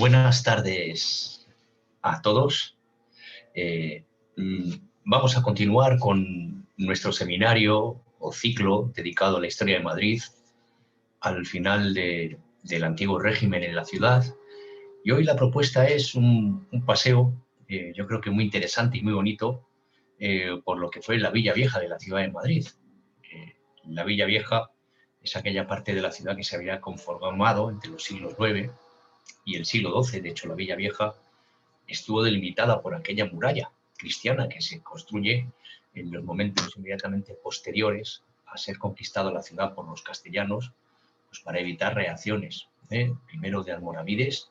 Buenas tardes a todos. Eh, mm, Vamos a continuar con nuestro seminario o ciclo dedicado a la historia de Madrid al final del antiguo régimen en la ciudad. Y hoy la propuesta es un paseo, yo creo que muy interesante y muy bonito, por lo que fue la Villa Vieja de la ciudad de Madrid. La Villa Vieja es aquella parte de la ciudad que se había conformado entre los siglos IX y el siglo XII. De hecho, la Villa Vieja estuvo delimitada por aquella muralla cristiana que se construye en los momentos inmediatamente posteriores a ser conquistada la ciudad por los castellanos, pues para evitar reacciones, primero de almoravides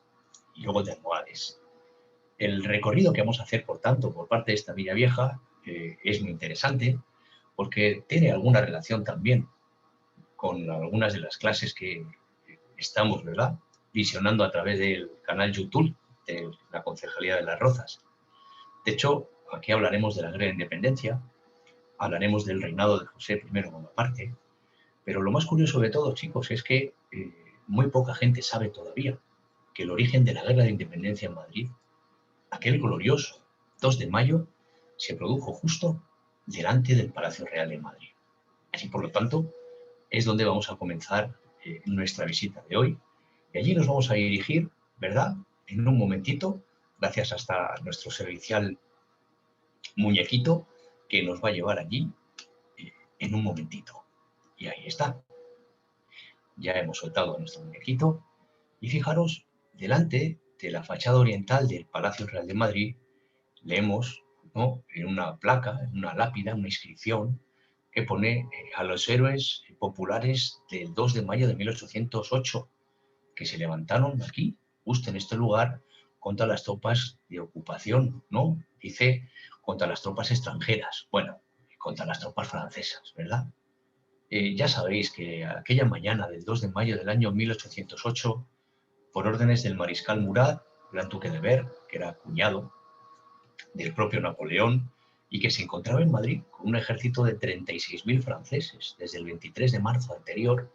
y luego de almohades. El recorrido que vamos a hacer, por tanto, por parte de esta Villa Vieja es muy interesante porque tiene alguna relación también con algunas de las clases que estamos, ¿verdad?, visionando a través del canal YouTube de la Concejalía de Las Rozas. De hecho, aquí hablaremos de la Guerra de Independencia, hablaremos del reinado de José I Bonaparte, pero lo más curioso de todo, chicos, es que muy poca gente sabe todavía que el origen de la Guerra de Independencia en Madrid, aquel glorioso 2 de mayo, se produjo justo delante del Palacio Real de Madrid. Así, por lo tanto, es donde vamos a comenzar nuestra visita de hoy. Y allí nos vamos a dirigir, ¿verdad?, en un momentito, gracias hasta nuestro servicial muñequito, que nos va a llevar allí en un momentito. Y ahí está. Ya hemos soltado a nuestro muñequito. Y fijaros, delante de la fachada oriental del Palacio Real de Madrid, leemos, ¿no?, en una placa, en una lápida, una inscripción que pone a los héroes populares del 2 de mayo de 1808, que se levantaron aquí, justo en este lugar, contra las tropas de ocupación, ¿no? Dice, contra las tropas extranjeras. Bueno, contra las tropas francesas, ¿verdad? Ya sabéis que aquella mañana del 2 de mayo del año 1808, por órdenes del mariscal Murat, gran duque de Berg, que era cuñado del propio Napoleón, y que se encontraba en Madrid con un ejército de 36.000 franceses desde el 23 de marzo anterior,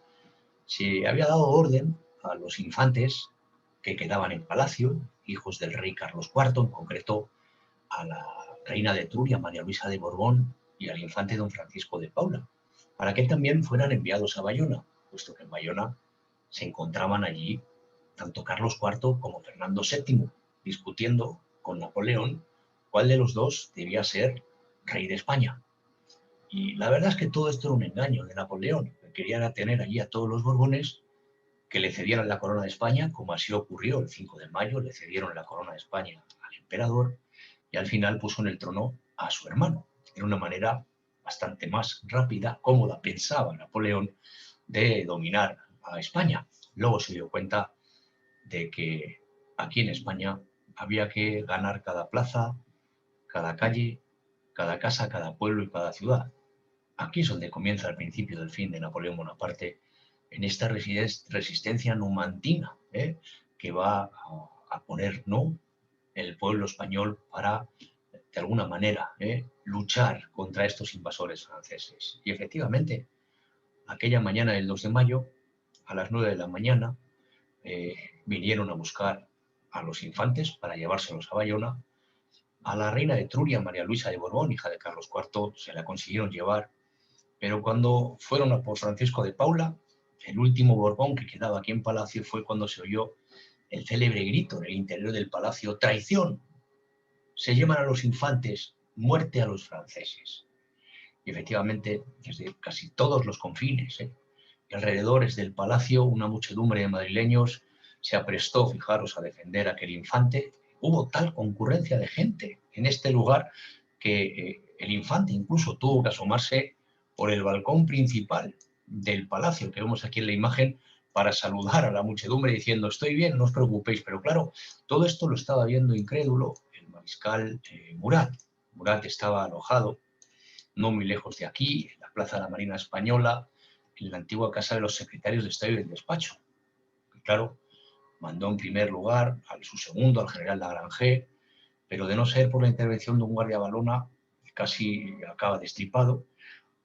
se había dado orden a los infantes que quedaban en palacio, hijos del rey Carlos IV, en concreto a la reina de Etruria, María Luisa de Borbón, y al infante don Francisco de Paula, para que también fueran enviados a Bayona, puesto que en Bayona se encontraban allí tanto Carlos IV como Fernando VII, discutiendo con Napoleón cuál de los dos debía ser rey de España. Y la verdad es que todo esto era un engaño de Napoleón, que quería tener allí a todos los Borbones que le cedieran la corona de España, como así ocurrió el 5 de mayo, le cedieron la corona de España al emperador y al final puso en el trono a su hermano. Era una manera bastante más rápida, cómoda, pensaba Napoleón, de dominar a España. Luego se dio cuenta de que aquí en España había que ganar cada plaza, cada calle, cada casa, cada pueblo y cada ciudad. Aquí es donde comienza el principio del fin de Napoleón Bonaparte, en esta resistencia numantina, que va a poner, ¿no?, el pueblo español para, de alguna manera, luchar contra estos invasores franceses. Y efectivamente, aquella mañana del 2 de mayo, a las 9 de la mañana, vinieron a buscar a los infantes para llevárselos a Bayona. A la reina de Etruria, María Luisa de Borbón, hija de Carlos IV, se la consiguieron llevar, pero cuando fueron a por Francisco de Paula, el último Borbón que quedaba aquí en Palacio, fue cuando se oyó el célebre grito en el interior del palacio: ¡traición! Se llevan a los infantes, muerte a los franceses. Y efectivamente, desde casi todos los confines y alrededores del palacio, una muchedumbre de madrileños se aprestó, fijaros, a defender a aquel infante. Hubo tal concurrencia de gente en este lugar que el infante incluso tuvo que asomarse por el balcón principal del palacio, que vemos aquí en la imagen, para saludar a la muchedumbre diciendo: estoy bien, no os preocupéis. Pero claro, todo esto lo estaba viendo incrédulo el mariscal Murat. Murat estaba alojado no muy lejos de aquí, en la Plaza de la Marina Española, en la antigua casa de los secretarios de Estado y del despacho. Y claro, mandó en primer lugar a su segundo, al general Lagrange, pero de no ser por la intervención de un guardia balona, casi acaba destripado,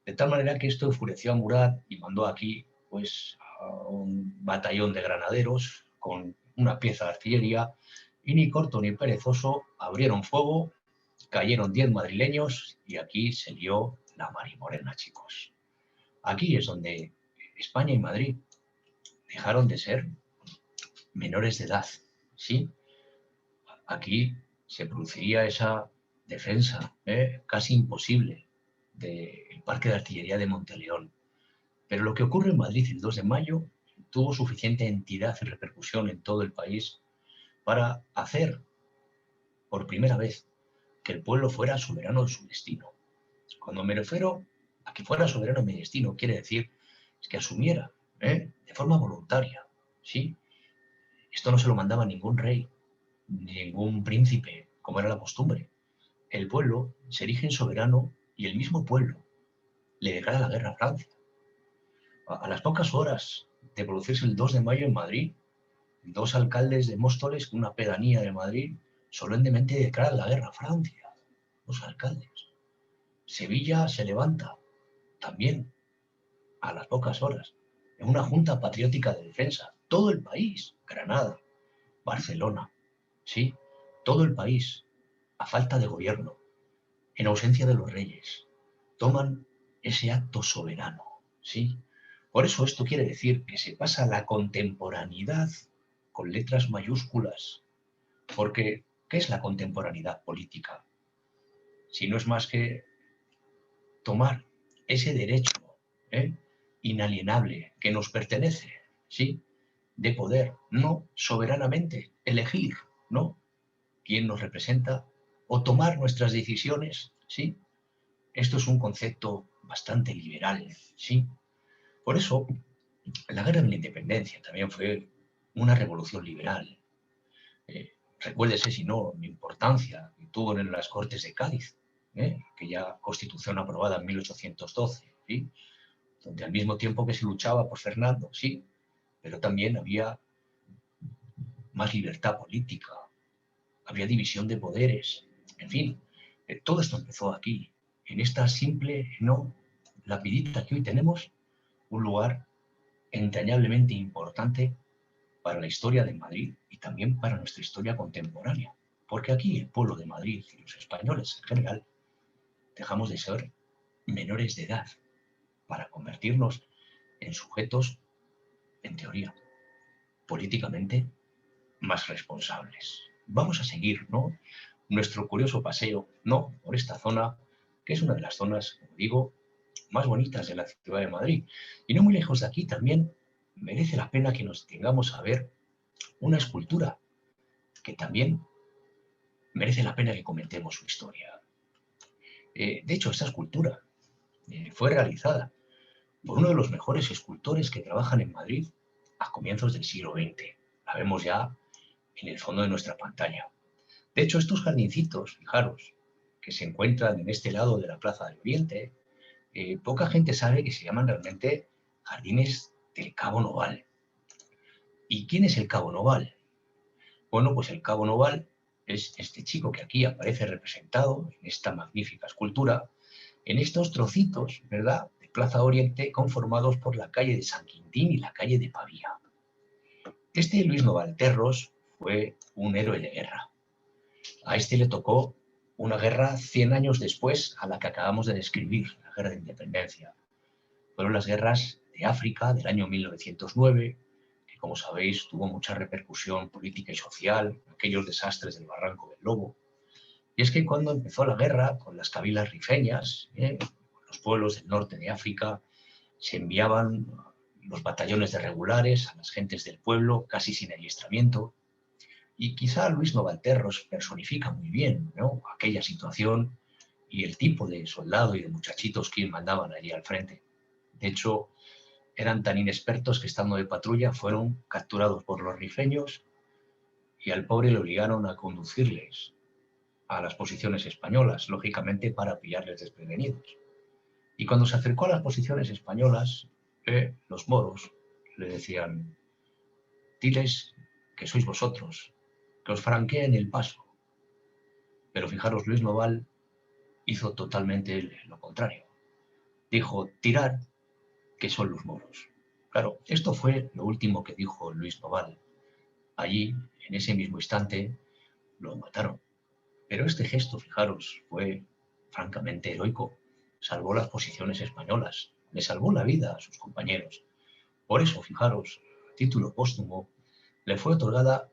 de tal manera que esto enfureció a Murat y mandó aquí, pues, a un batallón de granaderos con una pieza de artillería y ni corto ni perezoso abrieron fuego, cayeron 10 madrileños y aquí se lió la marimorena, chicos. Aquí es donde España y Madrid dejaron de ser menores de edad, ¿sí? Aquí se produciría esa defensa casi imposible del Parque de Artillería de Monteleón. Pero lo que ocurre en Madrid el 2 de mayo tuvo suficiente entidad y repercusión en todo el país para hacer, por primera vez, que el pueblo fuera soberano de su destino. Cuando me refiero a que fuera soberano de mi destino, quiere decir que asumiera de forma voluntaria, ¿sí? Esto no se lo mandaba ningún rey, ningún príncipe, como era la costumbre. El pueblo se erige en soberano y el mismo pueblo le declara la guerra a Francia. A las pocas horas de producirse el 2 de mayo en Madrid, dos alcaldes de Móstoles, una pedanía de Madrid, solemnemente declaran la guerra a Francia. Dos alcaldes. Sevilla se levanta también a las pocas horas en una junta patriótica de defensa. Todo el país, Granada, Barcelona, sí, todo el país, a falta de gobierno, en ausencia de los reyes, toman ese acto soberano, ¿sí? Por eso esto quiere decir que se pasa la contemporaneidad con letras mayúsculas, porque ¿qué es la contemporaneidad política? Si no es más que tomar ese derecho ¿eh? inalienable que nos pertenece, ¿sí? De poder, no soberanamente, elegir, ¿no? Quién nos representa o tomar nuestras decisiones, ¿sí? Esto es un concepto bastante liberal, ¿sí? Por eso, la guerra de la independencia también fue una revolución liberal. Recuérdese, si no, la importancia que tuvo en las Cortes de Cádiz, aquella constitución aprobada en 1812, ¿sí? Donde al mismo tiempo que se luchaba por Fernando, sí, pero también había más libertad política, había división de poderes, en fin, todo esto empezó aquí, en esta simple, no, lapidita que hoy tenemos, un lugar entrañablemente importante para la historia de Madrid y también para nuestra historia contemporánea. Porque aquí el pueblo de Madrid y los españoles en general dejamos de ser menores de edad para convertirnos en sujetos, en teoría, políticamente más responsables. Vamos a seguir, ¿no? Nuestro curioso paseo, ¿no? Por esta zona, que es una de las zonas, como digo, más bonitas de la ciudad de Madrid. Y no muy lejos de aquí también merece la pena que nos tengamos a ver una escultura que también merece la pena que comentemos su historia. De hecho, esta escultura fue realizada por uno de los mejores escultores que trabajan en Madrid a comienzos del siglo XX. La vemos ya en el fondo de nuestra pantalla. De hecho, estos jardincitos, fijaros, que se encuentran en este lado de la Plaza del Oriente, poca gente sabe que se llaman realmente jardines del Cabo Noval. ¿Y quién es el Cabo Noval? Bueno, pues el Cabo Noval es este chico que aquí aparece representado en esta magnífica escultura, en estos trocitos, ¿verdad?, de Plaza Oriente conformados por la calle de San Quintín y la calle de Pavía. Este Luis Novalterros fue un héroe de guerra. A este le tocó una guerra 100 años después a la que acabamos de describir, la guerra de independencia. Fueron las guerras de África del año 1909, que como sabéis tuvo mucha repercusión política y social, aquellos desastres del Barranco del Lobo. Y es que cuando empezó la guerra con las cabilas rifeñas, los pueblos del norte de África, se enviaban los batallones de regulares a las gentes del pueblo, casi sin adiestramiento. Y quizá Luis Novalterros personifica muy bien, ¿no?, aquella situación y el tipo de soldado y de muchachitos que mandaban allí al frente. De hecho, eran tan inexpertos que estando de patrulla fueron capturados por los rifeños y al pobre le obligaron a conducirles a las posiciones españolas, lógicamente para pillarles desprevenidos. Y cuando se acercó a las posiciones españolas, los moros le decían: diles que sois vosotros, que os franqueen el paso. Pero fijaros, Luis Noval hizo totalmente lo contrario. Dijo: tirad, que son los moros. Claro, esto fue lo último que dijo Luis Noval Allí, en ese mismo instante, lo mataron. Pero este gesto, fijaros, fue francamente heroico. Salvó las posiciones españolas, le salvó la vida a sus compañeros. Por eso, fijaros, a título póstumo, le fue otorgada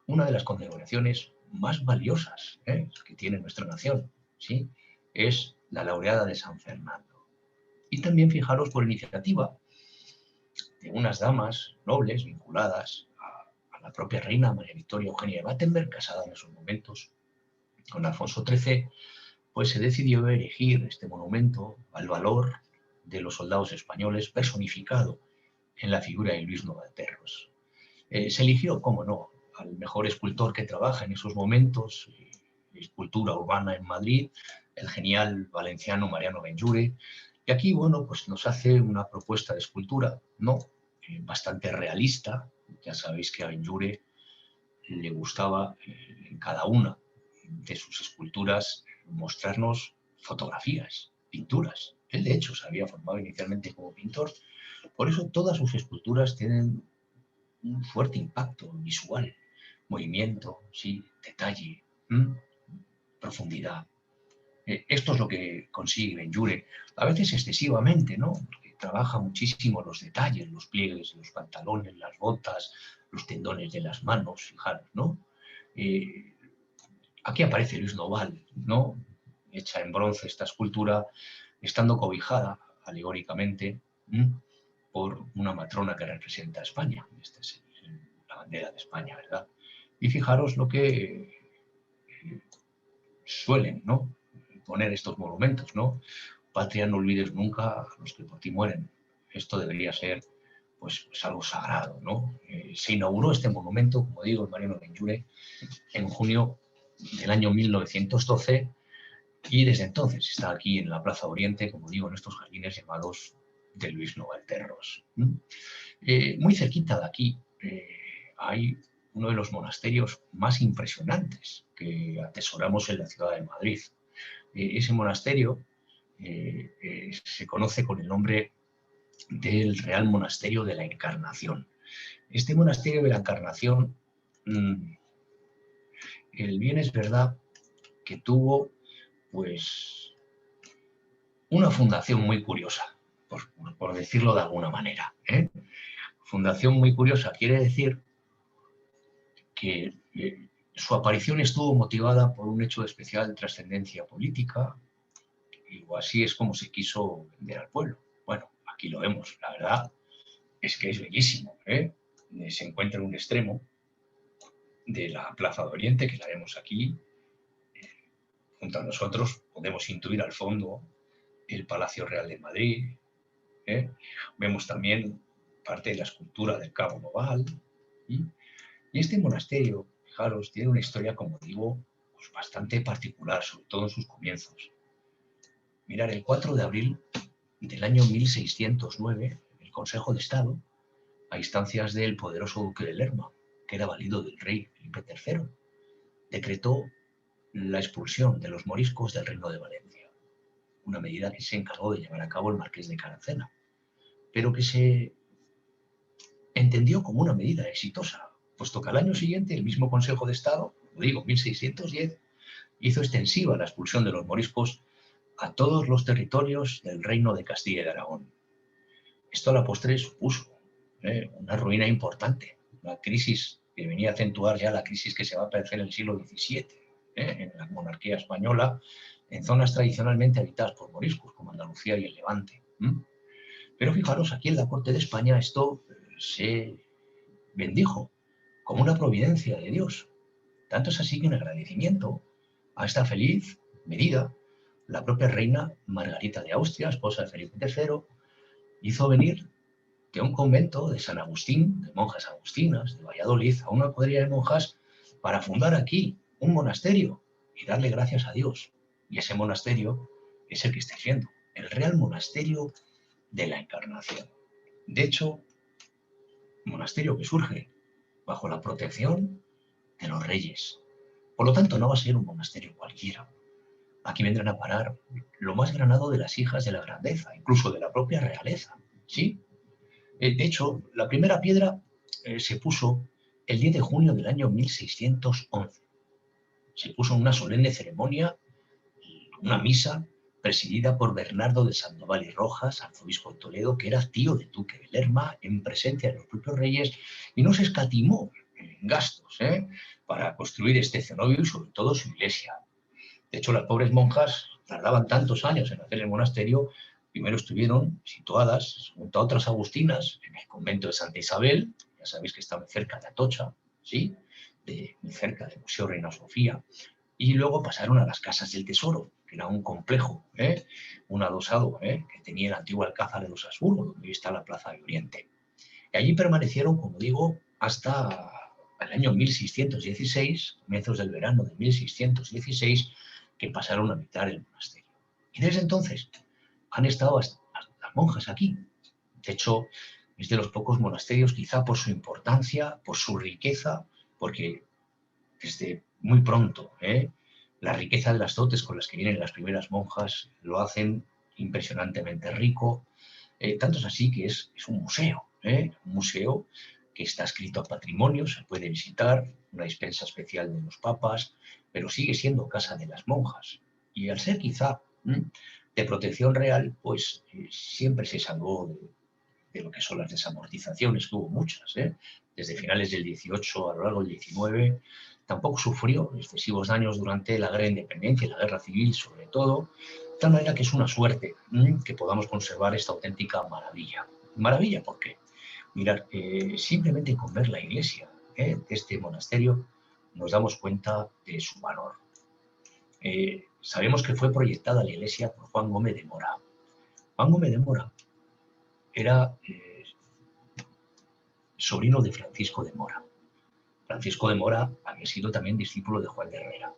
una de las condecoraciones más valiosas que tiene nuestra nación, ¿sí? Es la laureada de San Fernando. Y también fijaros por iniciativa de unas damas nobles vinculadas a la propia reina María Victoria Eugenia de Battenberg, casada en esos momentos con Alfonso XIII, pues se decidió erigir este monumento al valor de los soldados españoles personificado en la figura de Luis Novalterros. Se eligió, cómo no, al mejor escultor que trabaja en esos momentos, escultura urbana en Madrid, el genial valenciano Mariano Benlliure, y aquí, bueno, pues nos hace una propuesta de escultura, ¿no? Bastante realista. Ya sabéis que a Benlliure le gustaba en cada una de sus esculturas mostrarnos fotografías, pinturas. Él, de hecho, se había formado inicialmente como pintor, por eso todas sus esculturas tienen un fuerte impacto visual, movimiento, sí, detalle, profundidad. Esto es lo que consigue Benlliure, a veces excesivamente, ¿no? Porque trabaja muchísimo los detalles, los pliegues, los pantalones, las botas, los tendones de las manos, fijaros, ¿no? Aquí aparece Luis Noval, ¿no? Hecha en bronce esta escultura, estando cobijada, alegóricamente, por una matrona que representa a España. Esta es la bandera de España, ¿verdad? Y fijaros lo que suelen, ¿no? Poner estos monumentos, ¿no? Patria, no olvides nunca a los que por ti mueren. Esto debería ser, pues algo sagrado, ¿no? Se inauguró este monumento, como digo, en Mariano Benlliure, en junio del año 1912, y desde entonces está aquí en la Plaza Oriente, como digo, en estos jardines llamados de Luis Novalterros. Muy cerquita de aquí hay uno de los monasterios más impresionantes que atesoramos en la ciudad de Madrid. Ese monasterio se conoce con el nombre del Real Monasterio de la Encarnación. Este monasterio de la Encarnación, el bien es verdad que tuvo, pues, una fundación muy curiosa, por decirlo de alguna manera. Fundación muy curiosa quiere decir que su aparición estuvo motivada por un hecho de especial trascendencia política, y así es como se quiso vender al pueblo. Bueno, aquí lo vemos, la verdad es que es bellísimo. Se encuentra en un extremo de la Plaza de Oriente, que la vemos aquí, junto a nosotros, podemos intuir al fondo el Palacio Real de Madrid. Vemos también parte de la escultura del Cabo Noval. Y este monasterio, fijaros, tiene una historia, como digo, pues bastante particular, sobre todo en sus comienzos. Mirad, el 4 de abril del año 1609, el Consejo de Estado, a instancias del poderoso duque de Lerma, que era valido del rey Felipe III, decretó la expulsión de los moriscos del Reino de Valencia, una medida que se encargó de llevar a cabo el marqués de Caracena, pero que se entendió como una medida exitosa, puesto que al año siguiente el mismo Consejo de Estado, lo digo, 1610, hizo extensiva la expulsión de los moriscos a todos los territorios del Reino de Castilla y de Aragón. Esto a la postre supuso una ruina importante, una crisis que venía a acentuar ya la crisis que se va a aparecer en el siglo XVII, en la monarquía española, en zonas tradicionalmente habitadas por moriscos, como Andalucía y el Levante. Pero fijaros, aquí en la corte de España esto se bendijo como una providencia de Dios. Tanto es así que en agradecimiento a esta feliz medida, la propia reina Margarita de Austria, esposa de Felipe III, hizo venir de un convento de San Agustín, de monjas agustinas, de Valladolid, a una cuadrilla de monjas para fundar aquí un monasterio y darle gracias a Dios. Y ese monasterio es el que estáis viendo, el Real Monasterio de la Encarnación. De hecho, monasterio que surge bajo la protección de los reyes. Por lo tanto, no va a ser un monasterio cualquiera. Aquí vendrán a parar lo más granado de las hijas de la grandeza, incluso de la propia realeza. ¿Sí? De hecho, la primera piedra se puso el 10 de junio del año 1611. Se puso en una solemne ceremonia, una misa presidida por Bernardo de Sandoval y Rojas, arzobispo de Toledo, que era tío del duque de Lerma, en presencia de los propios reyes, y no se escatimó en gastos para construir este cenobio y sobre todo su iglesia. De hecho, las pobres monjas tardaban tantos años en hacer el monasterio. Primero estuvieron situadas, junto a otras agustinas, en el convento de Santa Isabel, ya sabéis que está muy cerca de Atocha, ¿sí? Muy cerca del Museo Reina Sofía, y luego pasaron a las Casas del Tesoro, que era un complejo, un adosado, que tenía el antiguo Alcázar de los Habsburgo, donde hoy está la Plaza de Oriente. Y allí permanecieron, como digo, hasta el año 1616, comienzos del verano de 1616, que pasaron a habitar el monasterio. Y desde entonces han estado las monjas aquí. De hecho, es de los pocos monasterios, quizá por su importancia, por su riqueza, porque desde muy pronto, la riqueza de las dotes con las que vienen las primeras monjas lo hacen impresionantemente rico. Tanto es así que es un museo que está escrito a patrimonio, se puede visitar, una dispensa especial de los papas, pero sigue siendo casa de las monjas. Y al ser quizá de protección real, pues siempre se salvó de lo que son las desamortizaciones, que hubo muchas, desde finales del 18 a lo largo del 19, tampoco sufrió excesivos daños durante la guerra de independencia y la guerra civil, sobre todo, de tal manera que es una suerte que podamos conservar esta auténtica maravilla. Maravilla, ¿por qué? Mirad, simplemente con ver la iglesia de este monasterio nos damos cuenta de su valor. Sabemos que fue proyectada la iglesia por Juan Gómez de Mora. Juan Gómez de Mora era sobrino de Francisco de Mora. Francisco de Mora había sido también discípulo de Juan de Herrera.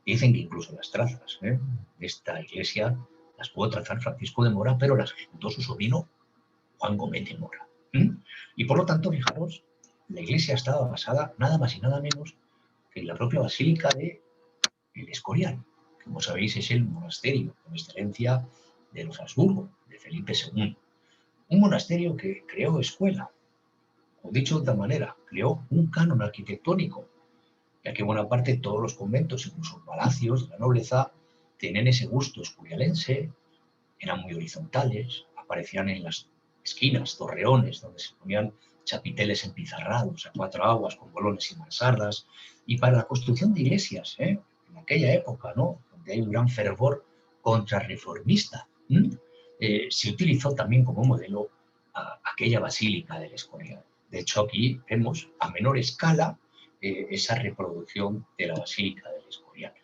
Dicen que incluso las trazas de esta iglesia las pudo trazar Francisco de Mora, pero las ejecutó su sobrino Juan Gómez de Mora. Y por lo tanto, fijaros, la iglesia estaba basada nada más y nada menos que en la propia basílica de El Escorial, que como sabéis es el monasterio con excelencia de los Habsburgo, de Felipe II. Un monasterio que creó escuela, o dicho de otra manera, creó un canon arquitectónico, ya que buena parte de todos los conventos, incluso palacios de la nobleza, tenían ese gusto escurialense, eran muy horizontales, aparecían en las esquinas torreones donde se ponían chapiteles empizarrados a cuatro aguas con bolones y mansardas, y para la construcción de iglesias, en aquella época, ¿no?, donde hay un gran fervor contrarreformista, se utilizó también como modelo aquella basílica del Escorial. De hecho, aquí vemos a menor escala esa reproducción de la basílica del Escorial.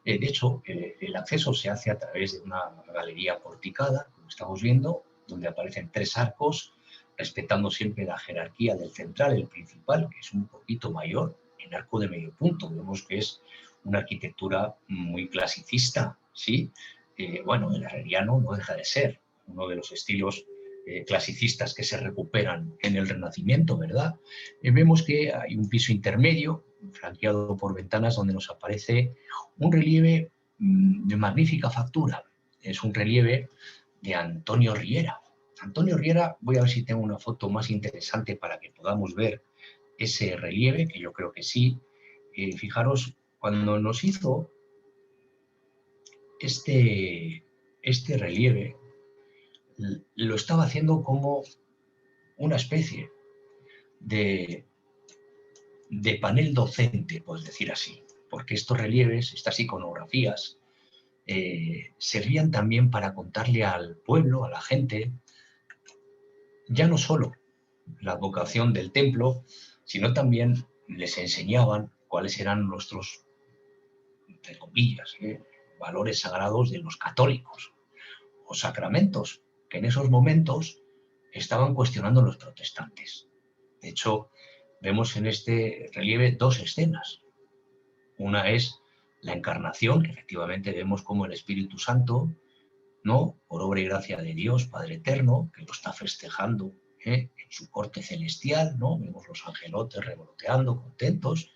De hecho, el acceso se hace a través de una galería porticada, como estamos viendo, donde aparecen tres arcos, respetando siempre la jerarquía del central, el principal, que es un poquito mayor, en arco de medio punto. Vemos que es una arquitectura muy clasicista, ¿sí? Bueno, el herreriano no deja de ser uno de los estilos clasicistas que se recuperan en el Renacimiento, ¿verdad? Vemos que hay un piso intermedio, flanqueado por ventanas, donde nos aparece un relieve de magnífica factura. Es un relieve de Antonio Riera. Antonio Riera, voy a ver si tengo una foto más interesante para que podamos ver ese relieve, que yo creo que sí. Fijaros, cuando nos hizo este relieve, lo estaba haciendo como una especie de panel docente, por decir así, porque estos relieves, estas iconografías, servían también para contarle al pueblo, a la gente, ya no solo la vocación del templo, sino también les enseñaban cuáles eran nuestros, entre comillas, valores sagrados de los católicos, o sacramentos, que en esos momentos estaban cuestionando los protestantes. De hecho, vemos en este relieve dos escenas. Una es la encarnación, que efectivamente vemos como el Espíritu Santo, ¿no?, por obra y gracia de Dios, Padre Eterno, que lo está festejando en su corte celestial, ¿no? Vemos los angelotes revoloteando, contentos.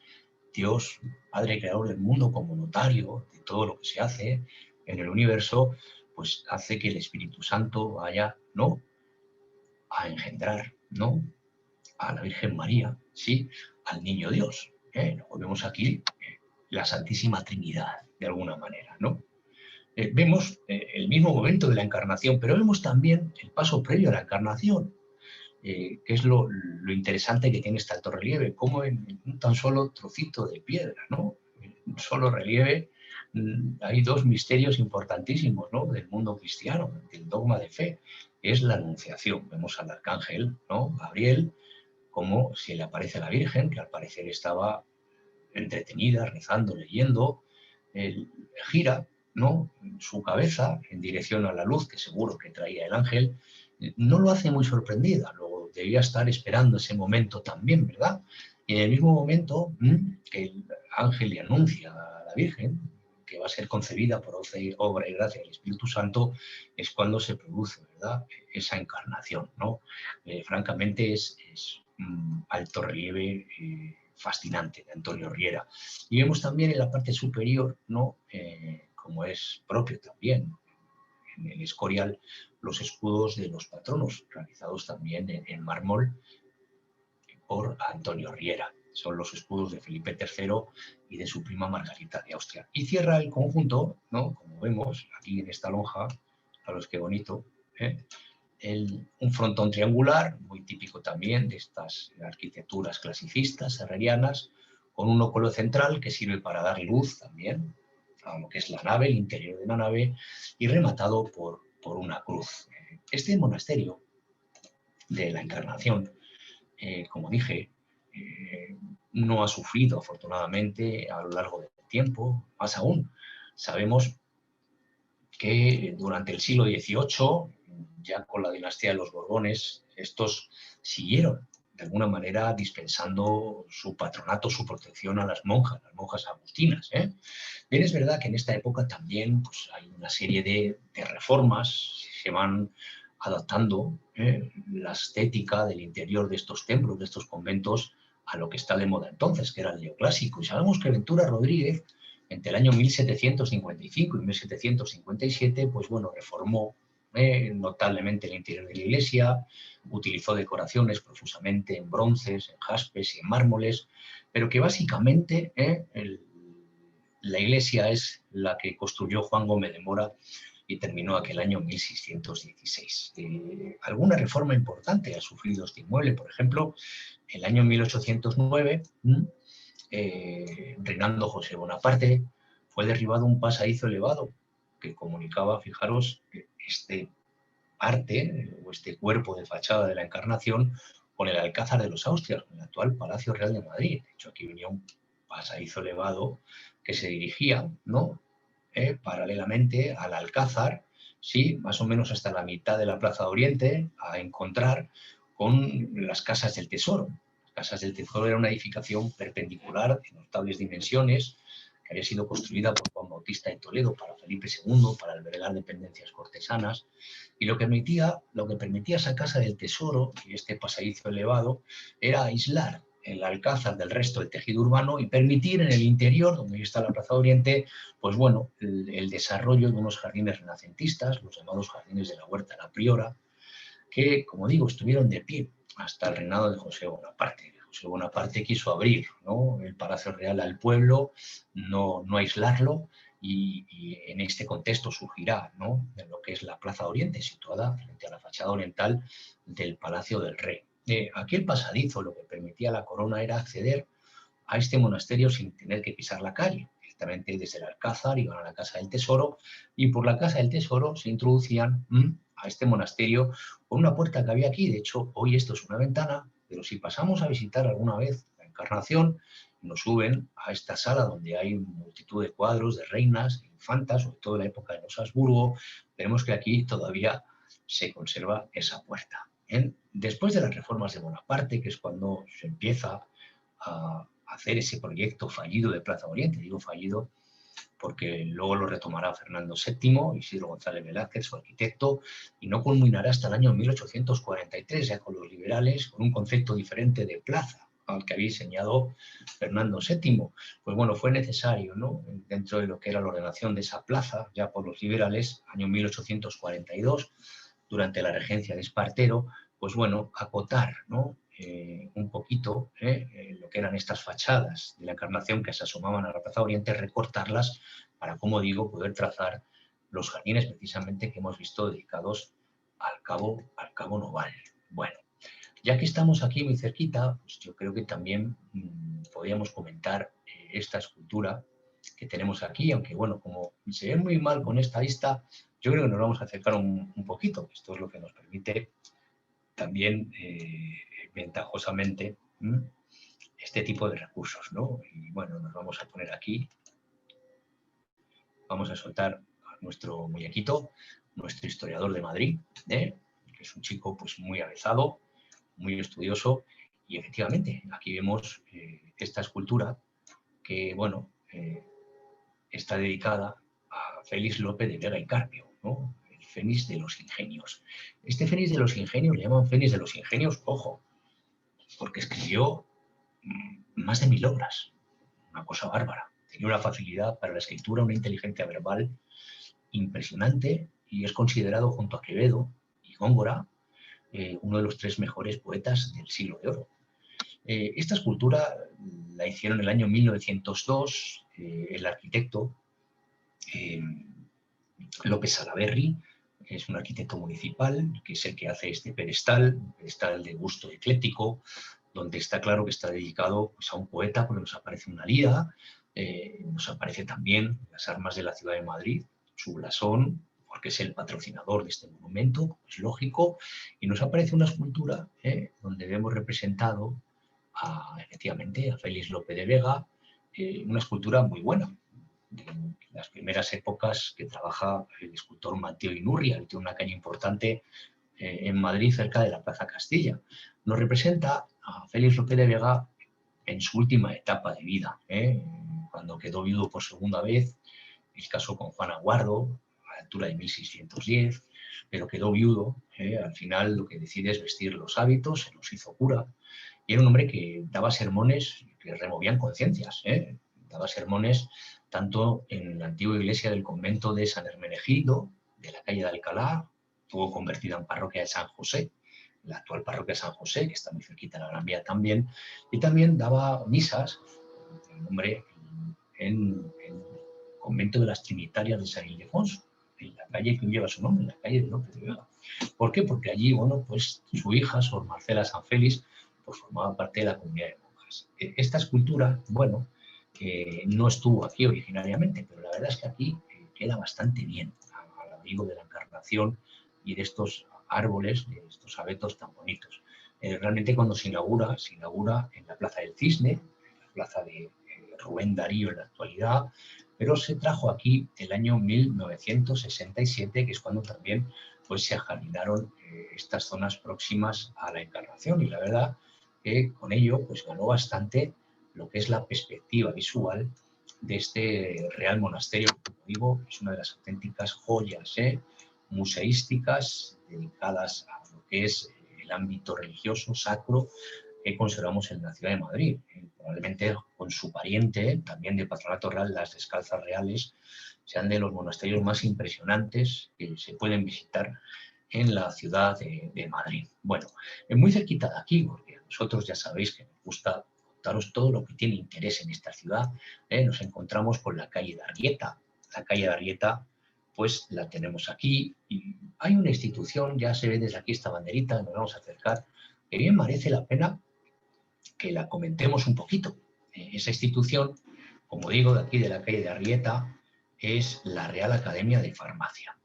Dios, Padre Creador del mundo, como notario de todo lo que se hace en el universo, pues hace que el Espíritu Santo vaya, ¿no?, a engendrar, ¿no?, a la Virgen María, ¿sí?, al Niño Dios. Luego vemos aquí la Santísima Trinidad, de alguna manera, ¿no? Vemos el mismo momento de la encarnación, pero vemos también el paso previo a la encarnación, que es lo interesante que tiene este alto relieve, como en un tan solo trocito de piedra, ¿no? En un solo relieve hay dos misterios importantísimos, ¿no?, del mundo cristiano, del dogma de fe, que es la Anunciación. Vemos al arcángel, ¿no?, Gabriel, como se le aparece a la Virgen, que al parecer estaba entretenida, rezando, leyendo. Él gira, ¿no?, su cabeza en dirección a la luz que seguro que traía el ángel. No lo hace muy sorprendida, luego debía estar esperando ese momento también, ¿verdad? Y en el mismo momento que el ángel le anuncia a la Virgen que va a ser concebida por obra y gracia del Espíritu Santo, es cuando se produce, ¿verdad?, esa encarnación, ¿no? Francamente es alto relieve fascinante de Antonio Riera. Y vemos también en la parte superior, ¿no?, como es propio también en el Escorial, los escudos de los patronos, realizados también en mármol por Antonio Riera. Son los escudos de Felipe III y de su prima Margarita de Austria. Y cierra el conjunto, ¿no?, como vemos aquí en esta lonja, a los que bonito, un frontón triangular, muy típico también de estas arquitecturas clasicistas, herrerianas, con un óculo central que sirve para dar luz también a lo que es la nave, el interior de la nave, y rematado por una cruz. Este monasterio de la Encarnación, como dije, no ha sufrido afortunadamente a lo largo del tiempo. Más aún, sabemos que durante el siglo XVIII, ya con la dinastía de los Borbones, estos siguieron de alguna manera dispensando su patronato, su protección a las monjas agustinas. Bien, es verdad que en esta época también pues, hay una serie de reformas, se van adaptando la estética del interior de estos templos, de estos conventos, a lo que está de moda entonces, que era el neoclásico. Y sabemos que Ventura Rodríguez, entre el año 1755 y 1757, pues bueno, reformó notablemente el interior de la iglesia, utilizó decoraciones profusamente en bronces, en jaspes y en mármoles, pero que básicamente la iglesia es la que construyó Juan Gómez de Mora y terminó aquel año 1616. Alguna reforma importante ha sufrido este inmueble, por ejemplo, el año 1809, reinando José Bonaparte, fue derribado un pasadizo elevado que comunicaba, fijaros, este arte o este cuerpo de fachada de la Encarnación con el Alcázar de los Austrias, el actual Palacio Real de Madrid. De hecho, aquí venía un pasadizo elevado que se dirigía, ¿no?, paralelamente al Alcázar, sí, más o menos hasta la mitad de la Plaza de Oriente, a encontrar con las Casas del Tesoro. Las Casas del Tesoro era una edificación perpendicular de notables dimensiones, que había sido construida por Juan Bautista de Toledo para Felipe II, para albergar dependencias cortesanas, y lo que permitía esa Casa del Tesoro y este pasadizo elevado era aislar el Alcázar del resto del tejido urbano y permitir en el interior, donde hoy está la Plaza de Oriente, pues bueno, el desarrollo de unos jardines renacentistas, los llamados Jardines de la Huerta de la Priora, que, como digo, estuvieron de pie hasta el reinado de José Bonaparte. José Bonaparte quiso abrir, ¿no?, el Palacio Real al pueblo, no aislarlo, y en este contexto surgirá, ¿no?, de lo que es la Plaza de Oriente, situada frente a la fachada oriental del Palacio del Rey. Aquel pasadizo lo que permitía a la corona era acceder a este monasterio sin tener que pisar la calle. Directamente desde el Alcázar iban a la Casa del Tesoro y por la Casa del Tesoro se introducían a este monasterio con una puerta que había aquí. De hecho, hoy esto es una ventana, pero si pasamos a visitar alguna vez la Encarnación, nos suben a esta sala donde hay multitud de cuadros de reinas, infantas, sobre todo de la época de los Habsburgo, veremos que aquí todavía se conserva esa puerta. Después de las reformas de Bonaparte, que es cuando se empieza a hacer ese proyecto fallido de Plaza Oriente, digo fallido porque luego lo retomará Fernando VII, Isidro González Velázquez, su arquitecto, y no culminará hasta el año 1843, ya con los liberales, con un concepto diferente de plaza al que había diseñado Fernando VII. Pues bueno, fue necesario, ¿no?, dentro de lo que era la ordenación de esa plaza, ya por los liberales, año 1842, durante la regencia de Espartero, pues bueno, acotar, ¿no?, un poquito lo que eran estas fachadas de la Encarnación que se asomaban a la Plaza Oriente, recortarlas para, como digo, poder trazar los jardines precisamente que hemos visto dedicados al Cabo Noval. Bueno, ya que estamos aquí muy cerquita, pues yo creo que también podríamos comentar esta escultura que tenemos aquí, aunque bueno, como se ve muy mal con esta vista, yo creo que nos vamos a acercar un poquito. Esto es lo que nos permite también ventajosamente este tipo de recursos, ¿no? Y bueno, nos vamos a poner aquí, vamos a soltar a nuestro muñequito, nuestro historiador de Madrid, que es un chico pues muy avezado, muy estudioso, y efectivamente aquí vemos esta escultura que, bueno, está dedicada a Félix Lope de Vega y Carpio, ¿no? El Fénix de los Ingenios. Este Fénix de los Ingenios le llaman Fénix de los Ingenios, ojo, porque escribió más de 1000 obras, una cosa bárbara. Tenía una facilidad para la escritura, una inteligencia verbal impresionante, y es considerado junto a Quevedo y Góngora uno de los 3 mejores poetas del siglo de oro. Esta escultura la hicieron en el año 1902 el arquitecto López Salaberry. Es un arquitecto municipal que es el que hace este pedestal, un pedestal de gusto ecléctico, donde está claro que está dedicado pues, a un poeta, porque nos aparece una lira, nos aparece también las armas de la ciudad de Madrid, su blasón, porque es el patrocinador de este monumento, es lógico, y nos aparece una escultura donde vemos representado efectivamente a Félix Lope de Vega, una escultura muy buena, de las primeras épocas que trabaja el escultor Mateo Inurria, que tiene una calle importante en Madrid, cerca de la Plaza Castilla. Nos representa a Félix Lope de Vega en su última etapa de vida, cuando quedó viudo por segunda vez, el caso con Juana Guardo, a la altura de 1610, pero quedó viudo. Al final lo que decide es vestir los hábitos, se los hizo cura, y era un hombre que daba sermones que removían conciencias, daba sermones tanto en la antigua iglesia del convento de San Hermenegildo, de la calle de Alcalá, estuvo convertida en parroquia de San José, la actual parroquia de San José, que está muy cerquita de la Gran Vía también, y también daba misas, el nombre, en el convento de las Trinitarias de San Ildefonso, en la calle que lleva su nombre, en la calle de Lope de Vega. ¿Por qué? Porque allí, bueno, pues su hija, Sor Marcela San Félix, pues formaba parte de la comunidad de monjas. Esta escultura, bueno, no estuvo aquí originariamente, pero la verdad es que aquí queda bastante bien, al abrigo de la Encarnación y de estos árboles, de estos abetos tan bonitos. Realmente cuando se inaugura en la Plaza del Cisne, en la plaza de Rubén Darío en la actualidad, pero se trajo aquí el año 1967, que es cuando también pues, se ajardinaron estas zonas próximas a la Encarnación, y la verdad que con ello pues, ganó bastante lo que es la perspectiva visual de este Real Monasterio, que, como digo, es una de las auténticas joyas museísticas dedicadas a lo que es el ámbito religioso, sacro, que conservamos en la ciudad de Madrid. Probablemente con su pariente, también de Patronato Real, las Descalzas Reales, sean de los monasterios más impresionantes que se pueden visitar en la ciudad de Madrid. Bueno, muy cerquita de aquí, porque nosotros ya sabéis que nos gusta contaros todo lo que tiene interés en esta ciudad, nos encontramos con la calle de Arrieta. La calle de Arrieta, pues la tenemos aquí, y hay una institución, ya se ve desde aquí esta banderita, nos vamos a acercar, que bien merece la pena que la comentemos un poquito. Esa institución, como digo, de aquí de la calle de Arrieta, es la Real Academia de Farmacia.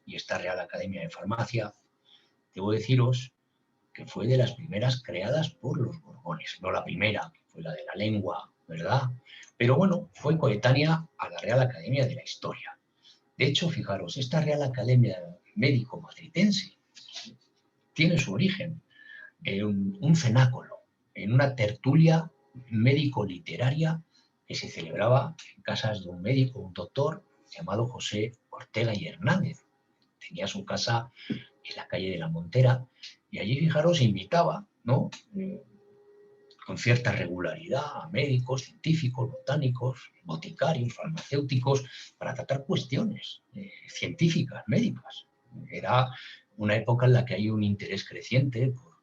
Y esta Real Academia de Farmacia, debo deciros que fue de las primeras creadas por los Borbones. No la primera, que fue la de la lengua, ¿verdad? Pero bueno, fue coetánea a la Real Academia de la Historia. De hecho, fijaros, esta Real Academia Médico Madridense tiene su origen en un cenáculo, en una tertulia médico-literaria que se celebraba en casas de un médico, un doctor, llamado José Ortega y Hernández. Tenía su casa en la calle de la Montera, y allí, fijaros, invitaba, ¿no? Con cierta regularidad a médicos, científicos, botánicos, boticarios, farmacéuticos, para tratar cuestiones científicas, médicas. Era una época en la que hay un interés creciente por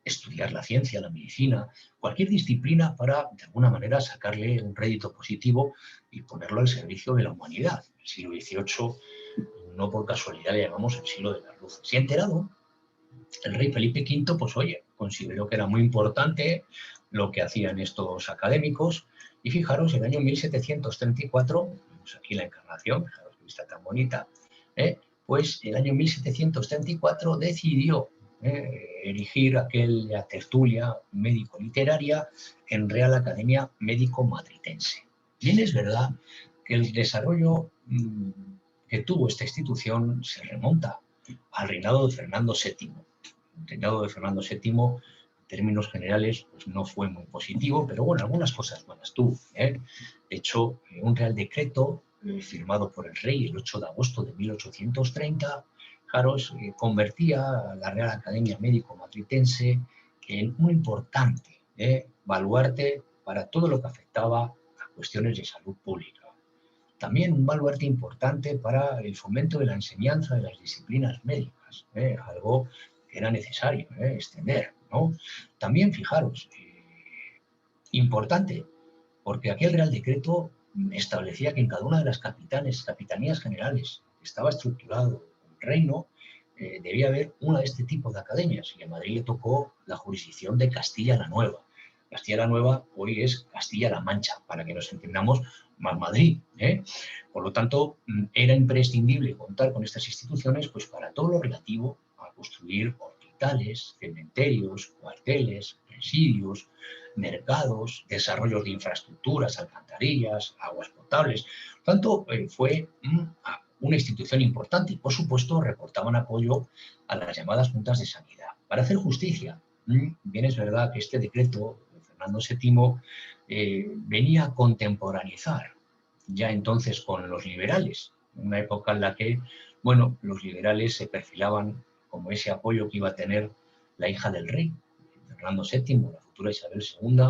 estudiar la ciencia, la medicina, cualquier disciplina para, de alguna manera, sacarle un rédito positivo y ponerlo al servicio de la humanidad. El siglo XVIII, no por casualidad le llamamos el siglo de las luces. Y enterado, el rey Felipe V, pues oye, consideró que era muy importante lo que hacían estos académicos, y fijaros, el año 1734, vemos aquí la encarnación, fijaros que está tan bonita, pues el año 1734 decidió erigir aquella tertulia médico-literaria en Real Academia Médico-Madritense. Bien es verdad que el desarrollo que tuvo esta institución se remonta al reinado de Fernando VII. El reinado de Fernando VII, en términos generales, pues no fue muy positivo, pero bueno, algunas cosas buenas tuvo. De hecho, un real decreto firmado por el rey el 8 de agosto de 1830, fijaros, convertía a la Real Academia Médico-Madritense en un importante baluarte para todo lo que afectaba a cuestiones de salud pública. También un baluarte importante para el fomento de la enseñanza de las disciplinas médicas, algo que era necesario extender, ¿no? También, fijaros, importante, porque aquel Real Decreto establecía que en cada una de las capitanías generales que estaba estructurado el reino, debía haber una de este tipo de academias, y a Madrid le tocó la jurisdicción de Castilla la Nueva. Castilla la Nueva hoy es Castilla-La Mancha, para que nos entendamos, más Madrid. Por lo tanto, era imprescindible contar con estas instituciones pues, para todo lo relativo a construir hospitales, cementerios, cuarteles, presidios, mercados, desarrollos de infraestructuras, alcantarillas, aguas potables. Por tanto, fue una institución importante y, por supuesto, reportaban apoyo a las llamadas juntas de sanidad. Para hacer justicia, bien es verdad que este decreto de Fernando VII venía a contemporaneizar ya entonces con los liberales, en una época en la que, bueno, los liberales se perfilaban como ese apoyo que iba a tener la hija del rey, Fernando VII, la futura Isabel II,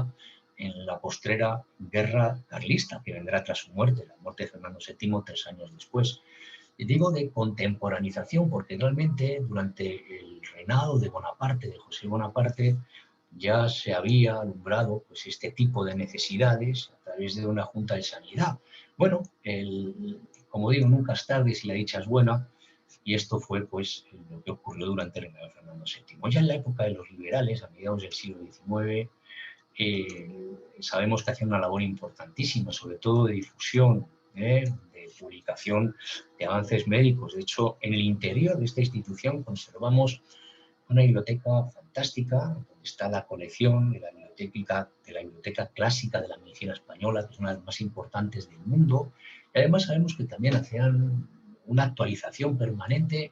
en la postrera guerra carlista que vendrá tras su muerte, la muerte de Fernando VII 3 años después. Y digo de contemporanización porque realmente durante el reinado de Bonaparte, de José Bonaparte, ya se había alumbrado pues, este tipo de necesidades a través de una junta de sanidad. Bueno, como digo, nunca es tarde si la dicha es buena, y esto fue pues, lo que ocurrió durante el reinado de Fernando VII. Ya en la época de los liberales, a mediados del siglo XIX, sabemos que hacían una labor importantísima, sobre todo de difusión, de publicación de avances médicos. De hecho, en el interior de esta institución conservamos una biblioteca fantástica, donde está la colección de la biblioteca clásica de la medicina española, que es una de las más importantes del mundo. Y además sabemos que también hacían una actualización permanente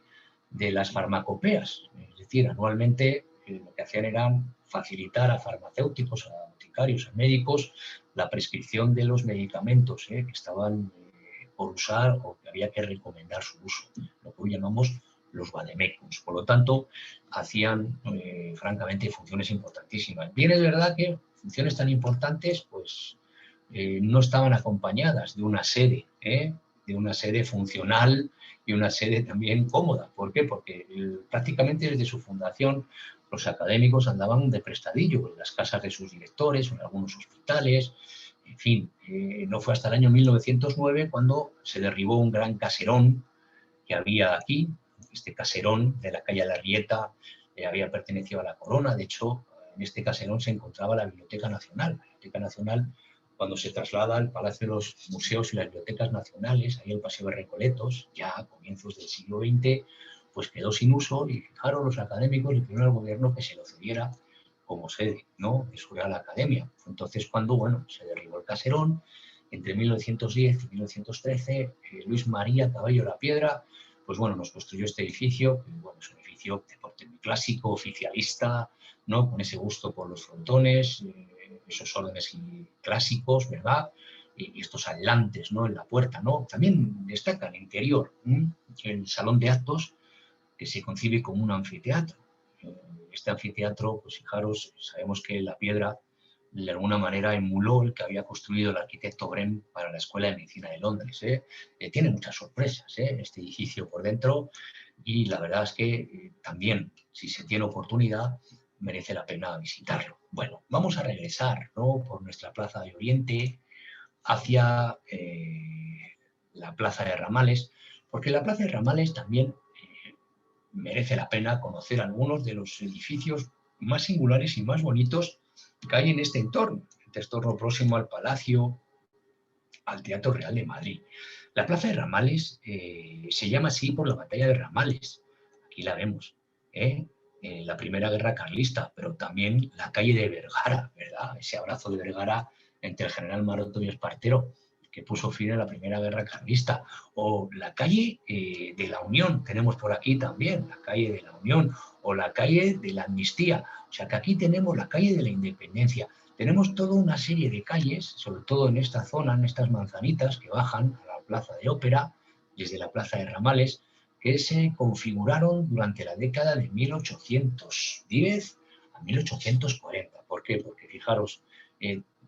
de las farmacopeas, es decir, anualmente lo que hacían era facilitar a farmacéuticos, a boticarios, a médicos, la prescripción de los medicamentos que estaban por usar o que había que recomendar su uso, lo que hoy llamamos los vademecums. Por lo tanto, hacían francamente funciones importantísimas. Bien es verdad que funciones tan importantes pues no estaban acompañadas de una sede funcional y una sede también cómoda. ¿Por qué? Porque prácticamente desde su fundación los académicos andaban de prestadillo en las casas de sus directores, en algunos hospitales. En fin, no fue hasta el año 1909 cuando se derribó un gran caserón que había aquí. Este caserón de la calle La Rieta había pertenecido a la corona. De hecho, en este caserón se encontraba la Biblioteca Nacional. La Biblioteca Nacional, cuando se traslada al Palacio de los Museos y las Bibliotecas Nacionales, ahí el Paseo de Recoletos, ya a comienzos del siglo XX, pues quedó sin uso y fijaron los académicos y pidieron al gobierno que se lo cediera como sede, ¿no?, de su Real Academia. Entonces, cuando, bueno, se derribó el caserón, entre 1910 y 1913, Luis María Cabello La Piedra, pues bueno, nos construyó este edificio, que bueno, es un edificio de porte muy clásico, oficialista, ¿no?, con ese gusto por los frontones, esos órdenes clásicos, ¿verdad?, y estos atlantes, ¿no?, en la puerta, ¿no? También destaca el interior, el salón de actos, que se concibe como un anfiteatro. Este anfiteatro, pues fijaros, sabemos que La Piedra de alguna manera emuló el que había construido el arquitecto Brem para la Escuela de Medicina de Londres. Tiene muchas sorpresas este edificio por dentro, y la verdad es que también, si se tiene oportunidad, merece la pena visitarlo. Bueno, vamos a regresar, ¿no?, por nuestra Plaza de Oriente hacia la Plaza de Ramales, porque la Plaza de Ramales también merece la pena conocer algunos de los edificios más singulares y más bonitos que hay en este entorno próximo al Palacio, al Teatro Real de Madrid. La Plaza de Ramales se llama así por la batalla de Ramales. Aquí la vemos, en la Primera Guerra Carlista, pero también la calle de Vergara, ¿verdad? Ese abrazo de Vergara entre el general Maroto y Espartero, que puso fin a la Primera Guerra Carlista. O la calle de la Unión, tenemos por aquí también, la calle de la Unión, o la calle de la Amnistía. O sea que aquí tenemos la calle de la Independencia. Tenemos toda una serie de calles, sobre todo en esta zona, en estas manzanitas que bajan a la Plaza de Ópera, desde la Plaza de Ramales, que se configuraron durante la década de 1810 a 1840. ¿Por qué? Porque fijaros,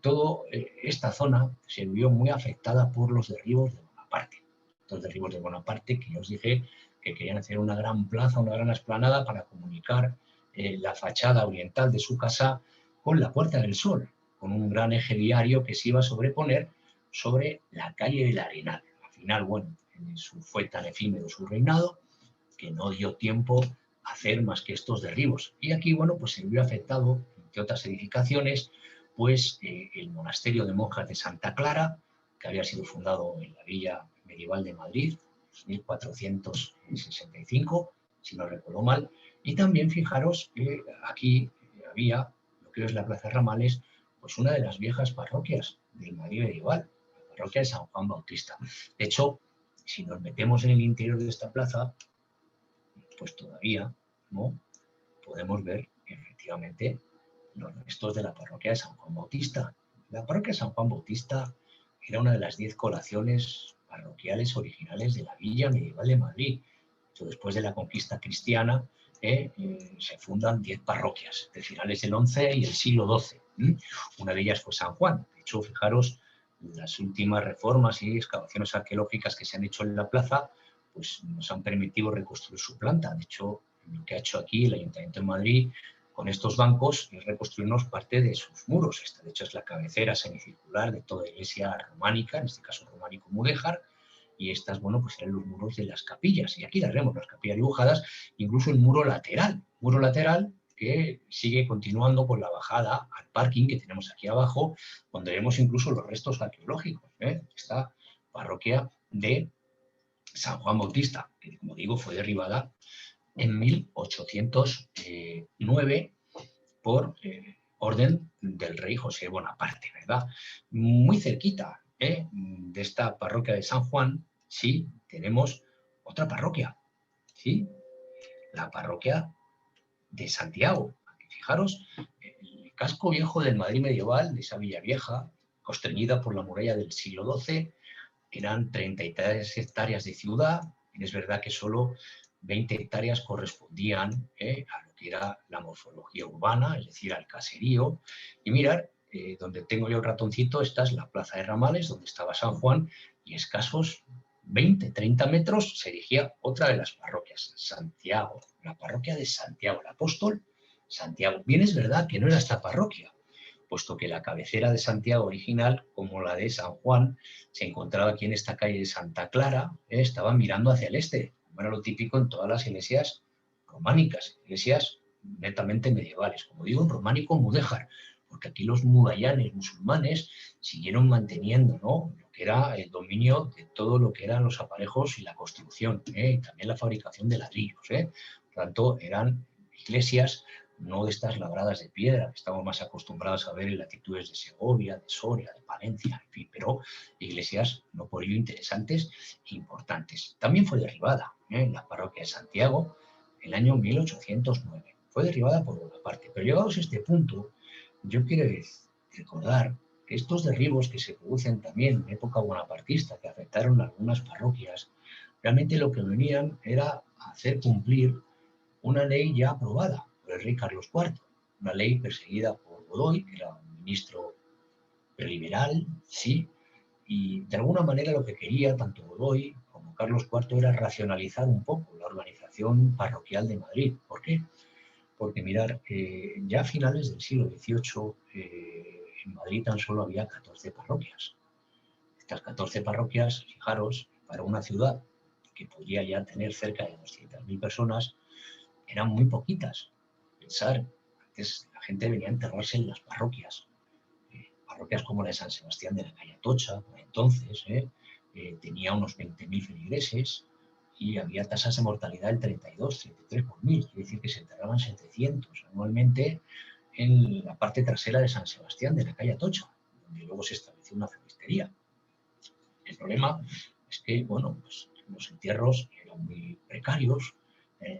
toda esta zona se vio muy afectada por los derribos de Bonaparte. Los derribos de Bonaparte, que os dije que querían hacer una gran plaza, una gran explanada para comunicar la fachada oriental de su casa con la Puerta del Sol, con un gran eje viario que se iba a sobreponer sobre la calle del Arenal. Al final, bueno, fue tan efímero su reinado que no dio tiempo a hacer más que estos derribos. Y aquí, bueno, pues se vio afectado, entre otras edificaciones, pues el monasterio de monjas de Santa Clara, que había sido fundado en la villa medieval de Madrid, 1465, si no recuerdo mal. Y también fijaros que aquí había, lo que es la Plaza de Ramales, pues una de las viejas parroquias del Madrid medieval, la parroquia de San Juan Bautista. De hecho, si nos metemos en el interior de esta plaza, pues todavía no podemos ver efectivamente los restos de la parroquia de San Juan Bautista. La parroquia de San Juan Bautista era una de las 10 colaciones parroquiales originales de la villa medieval de Madrid. Después de la conquista cristiana, se fundan 10 parroquias de finales del XI y el siglo XII. Una de ellas fue San Juan. De hecho, fijaros, las últimas reformas y excavaciones arqueológicas que se han hecho en la plaza, pues nos han permitido reconstruir su planta. De hecho, lo que ha hecho aquí el Ayuntamiento de Madrid con estos bancos es reconstruirnos parte de sus muros. Esta, de hecho, es la cabecera semicircular de toda iglesia románica, en este caso románico mudéjar, y estas, bueno, pues eran los muros de las capillas. Y aquí las vemos, las capillas dibujadas, incluso el muro lateral que sigue continuando con la bajada al parking que tenemos aquí abajo, donde vemos incluso los restos arqueológicos. Esta parroquia de San Juan Bautista, que como digo fue derribada en 1809 por orden del rey José Bonaparte, ¿verdad? Muy cerquita de esta parroquia de San Juan, sí, tenemos otra parroquia, ¿sí? La parroquia de Santiago. Aquí, fijaros, el casco viejo del Madrid medieval, de esa villa vieja, constreñida por la muralla del siglo XII, eran 33 hectáreas de ciudad, y es verdad que solo 20 hectáreas correspondían a lo que era la morfología urbana, es decir, al caserío. Y mirar, donde tengo yo el ratoncito, esta es la Plaza de Ramales, donde estaba San Juan, y escasos 20, 30 metros se erigía otra de las parroquias, Santiago, la parroquia de Santiago, el apóstol Santiago. Bien es verdad que no era esta parroquia, puesto que la cabecera de Santiago original, como la de San Juan, se encontraba aquí en esta calle de Santa Clara, estaba mirando hacia el este, como era lo típico en todas las iglesias románicas, iglesias netamente medievales, como digo, en románico mudéjar, porque aquí los mudayanes musulmanes siguieron manteniendo, ¿no?, lo que era el dominio de todo lo que eran los aparejos y la construcción, y también la fabricación de ladrillos. Por tanto, eran iglesias no de estas labradas de piedra que estamos más acostumbrados a ver en latitudes de Segovia, de Soria, de Palencia, en fin, pero iglesias no por ello interesantes e importantes. También fue derribada en la parroquia de Santiago en el año 1809. Fue derribada por Bonaparte, pero llegados a este punto, yo quiero recordar que estos derribos que se producen también en época bonapartista, que afectaron a algunas parroquias, realmente lo que venían era hacer cumplir una ley ya aprobada por el rey Carlos IV, una ley perseguida por Godoy, que era un ministro preliberal, sí, y de alguna manera lo que quería tanto Godoy como Carlos IV era racionalizar un poco la organización parroquial de Madrid. ¿Por qué? porque mirar, ya a finales del siglo XVIII en Madrid tan solo había 14 parroquias. Estas 14 parroquias, fijaros, para una ciudad que podría ya tener cerca de 200.000 personas, eran muy poquitas. Pensar, antes la gente venía a enterrarse en las parroquias. Parroquias como la de San Sebastián de la calle Atocha, por entonces, tenía unos 20.000 feligreses y había tasas de mortalidad del 32, 33 por mil. Quiere decir que se enterraban 700 anualmente en la parte trasera de San Sebastián de la calle Atocha, donde luego se estableció una floristería. El problema es que, bueno, pues los entierros eran muy precarios,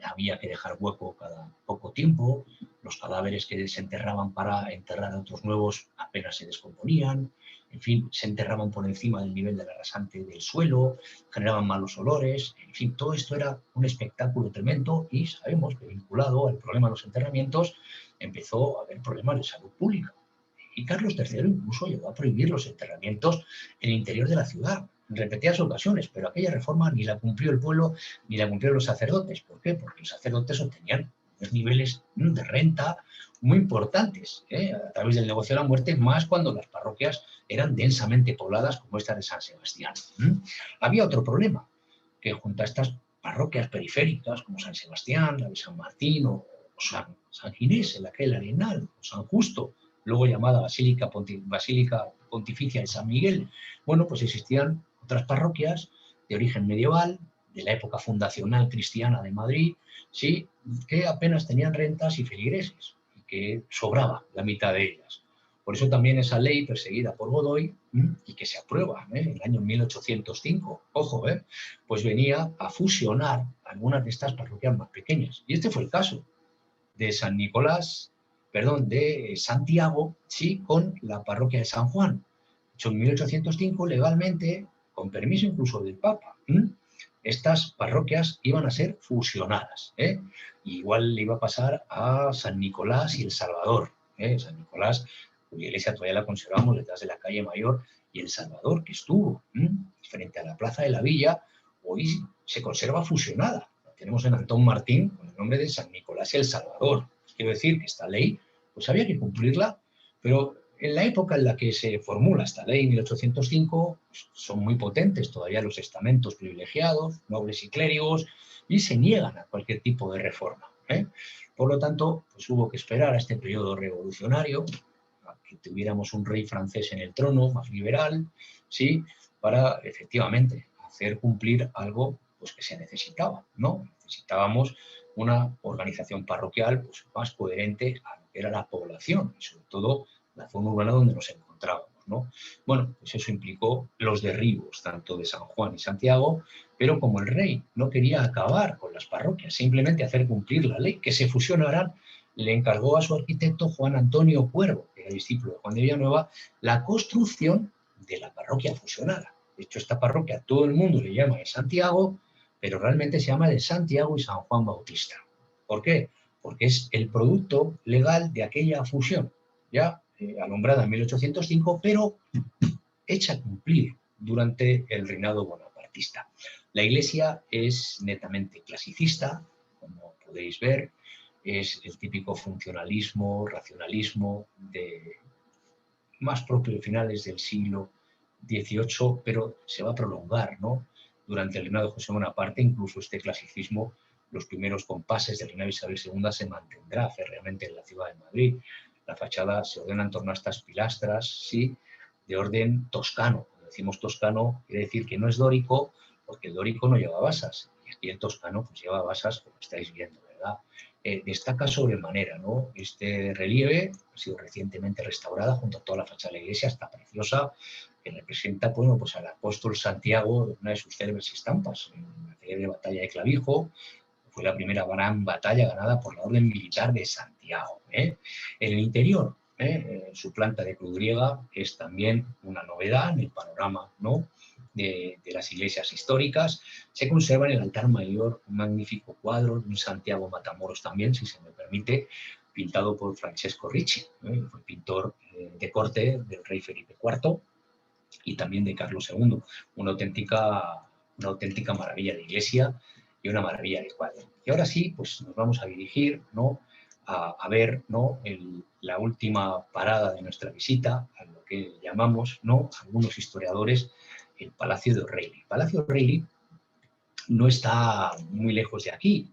había que dejar hueco cada poco tiempo, los cadáveres que desenterraban para enterrar a otros nuevos apenas se descomponían, en fin, se enterraban por encima del nivel de la rasante del suelo, generaban malos olores, en fin, todo esto era un espectáculo tremendo y sabemos que vinculado al problema de los enterramientos empezó a haber problemas de salud pública. Y Carlos III incluso llegó a prohibir los enterramientos en el interior de la ciudad, en repetidas ocasiones, pero aquella reforma ni la cumplió el pueblo ni la cumplieron los sacerdotes. ¿Por qué? Porque los sacerdotes obtenían unos niveles de renta muy importantes a través del negocio de la muerte, más cuando las parroquias eran densamente pobladas como esta de San Sebastián. Había otro problema, que junto a estas parroquias periféricas como San Sebastián, la de San Martín o San Ginés, en la calle Arenal, o San Justo, luego llamada Basílica Pontificia de San Miguel, bueno, pues existían otras parroquias de origen medieval, de la época fundacional cristiana de Madrid, sí, que apenas tenían rentas y feligreses, y que sobraba la mitad de ellas. Por eso también esa ley perseguida por Godoy y que se aprueba en el año 1805, ojo, pues venía a fusionar algunas de estas parroquias más pequeñas. Y este fue el caso de San Nicolás, perdón, de Santiago, sí, con la parroquia de San Juan. Hecho en 1805, legalmente, con permiso incluso del Papa, estas parroquias iban a ser fusionadas. Igual le iba a pasar a San Nicolás y El Salvador. San Nicolás, cuya iglesia todavía la conservamos detrás de la calle Mayor, y El Salvador, que estuvo frente a la Plaza de la Villa, hoy se conserva fusionada. La tenemos en Antón Martín con el nombre de San Nicolás y El Salvador. Quiero decir que esta ley, pues había que cumplirla, pero en la época en la que se formula esta ley, 1805, pues son muy potentes todavía los estamentos privilegiados, nobles y clérigos, y se niegan a cualquier tipo de reforma. Por lo tanto, pues hubo que esperar a este periodo revolucionario, a que tuviéramos un rey francés en el trono, más liberal, ¿sí?, para efectivamente hacer cumplir algo pues, que se necesitaba, ¿no? Necesitábamos una organización parroquial pues, más coherente a lo que era la población y sobre todo la zona urbana donde nos encontrábamos, ¿no? Bueno, pues eso implicó los derribos tanto de San Juan y Santiago, pero como el rey no quería acabar con las parroquias, simplemente hacer cumplir la ley, que se fusionaran, le encargó a su arquitecto Juan Antonio Cuervo, que era discípulo de Juan de Villanueva, la construcción de la parroquia fusionada. De hecho, esta parroquia todo el mundo le llama de Santiago, pero realmente se llama de Santiago y San Juan Bautista. ¿Por qué? Porque es el producto legal de aquella fusión, ya alumbrada en 1805, pero hecha a cumplir durante el reinado bonapartista. La iglesia es netamente clasicista, como podéis ver, es el típico funcionalismo, racionalismo más propio de finales del siglo XVIII, pero se va a prolongar, ¿no? Durante el reinado de José Bonaparte, incluso este clasicismo, los primeros compases del reinado de Isabel II se mantendrá férreamente en la ciudad de Madrid. La fachada se ordena en torno a estas pilastras, sí, de orden toscano. Cuando decimos toscano, quiere decir que no es dórico, porque el dórico no lleva basas, y aquí el toscano pues lleva basas, como estáis viendo, ¿verdad? Destaca sobremanera, ¿no? Este relieve ha sido recientemente restaurada junto a toda la fachada de la iglesia, está preciosa, que representa, bueno, pues al apóstol Santiago en una de sus célebres estampas, en la célebre batalla de Clavijo. Fue la primera gran batalla ganada por la orden militar de Santiago. En el interior, su planta de cruz griega es también una novedad en el panorama, ¿no?, de las iglesias históricas. Se conserva en el altar mayor un magnífico cuadro de un Santiago Matamoros también, si se me permite, pintado por Francesco Ricci, fue pintor de corte del rey Felipe IV y también de Carlos II, una auténtica maravilla de iglesia y una maravilla de cuadro. Y ahora sí, pues nos vamos a dirigir, ¿no?, a ver, ¿no?, la última parada de nuestra visita, a lo que llamamos, ¿no?, algunos historiadores, el Palacio de O'Reilly. El Palacio de O'Reilly no está muy lejos de aquí.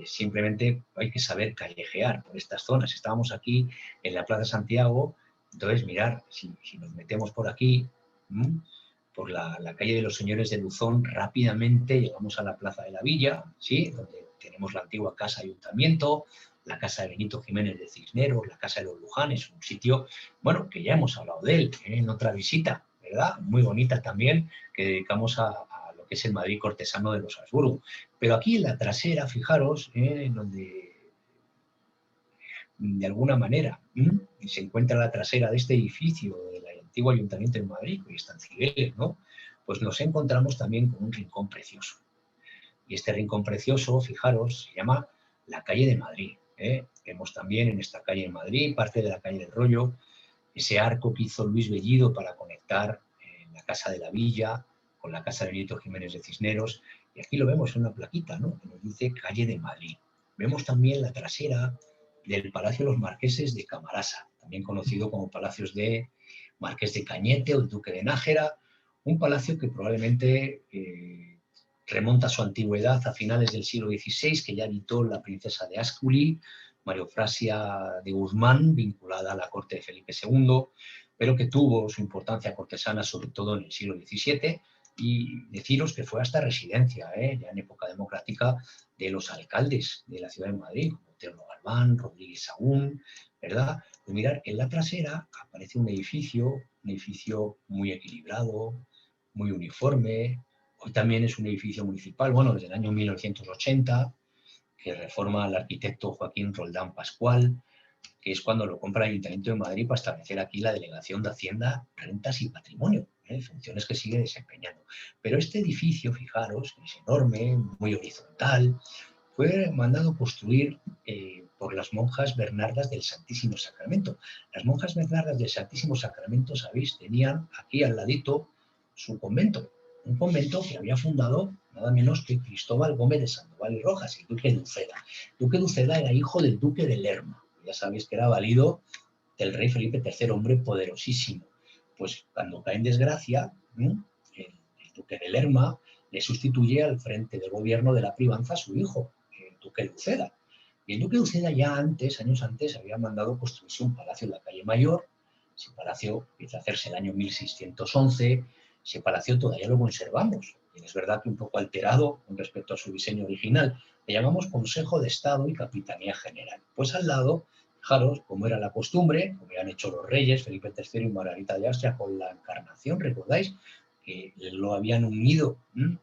Simplemente hay que saber callejear por estas zonas. Estábamos aquí en la Plaza Santiago, entonces mirar, si nos metemos por aquí, por la calle de los Señores de Luzón, rápidamente llegamos a la Plaza de la Villa, ¿sí?, donde tenemos la antigua Casa Ayuntamiento, la Casa de Benito Jiménez de Cisneros, la Casa de los Lujanes, un sitio, bueno, que ya hemos hablado de él en otra visita, ¿verdad? Muy bonita también, que dedicamos a lo que es el Madrid cortesano de los Habsburgo. Pero aquí en la trasera, fijaros, en donde de alguna manera se encuentra la trasera de este edificio del antiguo Ayuntamiento de Madrid, que hoy está en Cibeles, ¿no?, pues nos encontramos también con un rincón precioso. Y este rincón precioso, fijaros, se llama la calle de Madrid. Vemos también en esta calle de Madrid, parte de la calle del Rollo, ese arco que hizo Luis Bellido para conectar la Casa de la Villa con la Casa de Benito Jiménez de Cisneros. Y aquí lo vemos en una plaquita, ¿no?, que nos dice calle de Madrid. Vemos también la trasera del Palacio de los Marqueses de Camarasa, también conocido como Palacios de Marqués de Cañete o el Duque de Nájera, un palacio que probablemente remonta a su antigüedad a finales del siglo XVI, que ya habitó la princesa de Ascoli, María Eufrasia de Guzmán, vinculada a la corte de Felipe II, pero que tuvo su importancia cortesana sobre todo en el siglo XVII, y deciros que fue hasta residencia, ya en época democrática, de los alcaldes de la ciudad de Madrid, como Terno Galván, Rodríguez Sagún, ¿verdad? Pues mirad, en la trasera aparece un edificio muy equilibrado, muy uniforme. Hoy también es un edificio municipal, bueno, desde el año 1980, que reforma el arquitecto Joaquín Roldán Pascual, que es cuando lo compra el Ayuntamiento de Madrid para establecer aquí la Delegación de Hacienda, Rentas y Patrimonio, funciones que sigue desempeñando. Pero este edificio, fijaros, es enorme, muy horizontal, fue mandado construir por las monjas Bernardas del Santísimo Sacramento. Las monjas Bernardas del Santísimo Sacramento, sabéis, tenían aquí al ladito su convento, un convento que había fundado nada menos que Cristóbal Gómez de Sandoval y Rojas, el duque de Uceda. El duque de Uceda era hijo del duque de Lerma, ya sabéis que era valido del rey Felipe III, hombre poderosísimo. Pues cuando cae en desgracia, el duque de Lerma le sustituye al frente del gobierno de la Privanza a su hijo, el duque de Uceda. Y el duque de Uceda ya antes, años antes, había mandado construirse un palacio en la calle Mayor. Ese palacio empieza a hacerse en el año 1611. Ese palacio todavía lo conservamos. Y es verdad que un poco alterado con respecto a su diseño original. Le llamamos Consejo de Estado y Capitanía General. Pues al lado, fijaros, como era la costumbre, como habían hecho los reyes, Felipe III y Margarita de Austria, con la Encarnación, ¿recordáis? Que lo habían unido